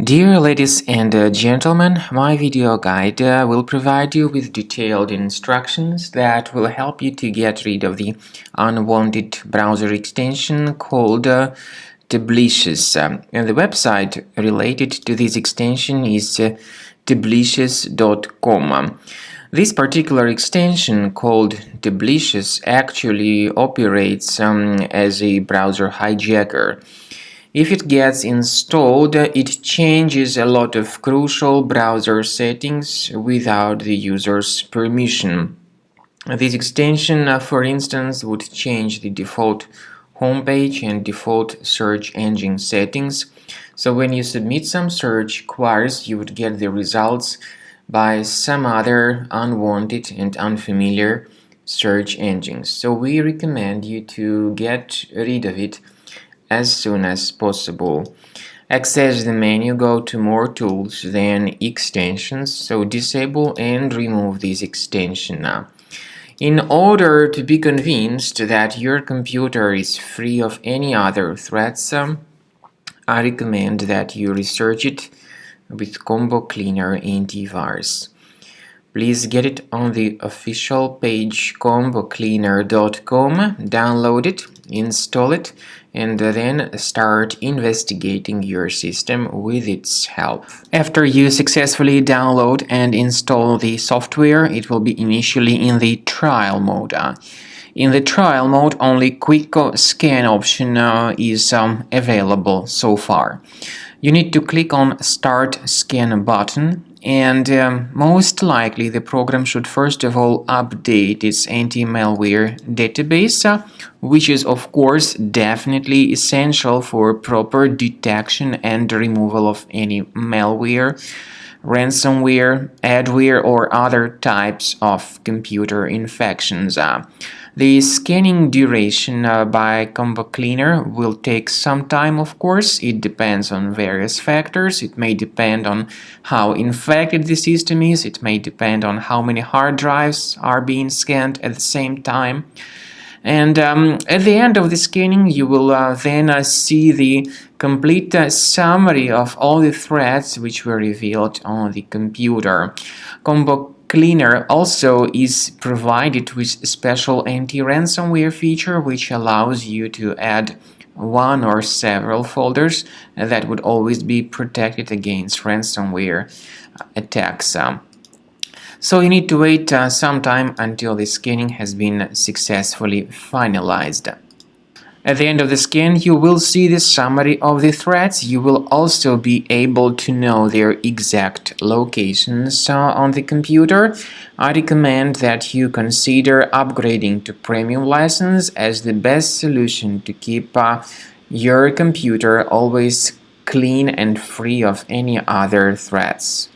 Dear ladies and gentlemen, my video guide will provide you with detailed instructions that will help you to get rid of the unwanted browser extension called Tablicious. And the website related to this extension is Tablicious.com. This particular extension called Tablicious actually operates as a browser hijacker. If it gets installed, it changes a lot of crucial browser settings without the user's permission. This extension, for instance, would change the default homepage and default search engine settings. So when you submit some search queries, you would get the results by some other unwanted and unfamiliar search engines. So we recommend you to get rid of it as soon as possible. Access the menu, go to More Tools, then Extensions, so disable and remove this extension now. In order to be convinced that your computer is free of any other threats, I recommend that you research it with Combo Cleaner Antivirus. Please get it on the official page combocleaner.com, download it, install it, and then start investigating your system with its help. After you successfully download and install the software, it will be initially in the trial mode. In the trial mode, only quick scan option is available so far. You need to click on Start Scan button, and most likely the program should first of all update its anti-malware database, which is of course definitely essential for proper detection and removal of any malware, ransomware, adware, or other types of computer infections. The scanning duration by Combo Cleaner will take some time, of course. It depends on various factors. It may depend on how infected the system is. It may depend on how many hard drives are being scanned at the same time. And at the end of the scanning, you will then see the complete summary of all the threats which were revealed on the computer. Combo Cleaner also is provided with a special anti-ransomware feature which allows you to add one or several folders that would always be protected against ransomware attacks. So you need to wait some time until the scanning has been successfully finalized. At the end of the scan, you will see the summary of the threats. You will also be able to know their exact locations on the computer. I recommend that you consider upgrading to premium license as the best solution to keep your computer always clean and free of any other threats.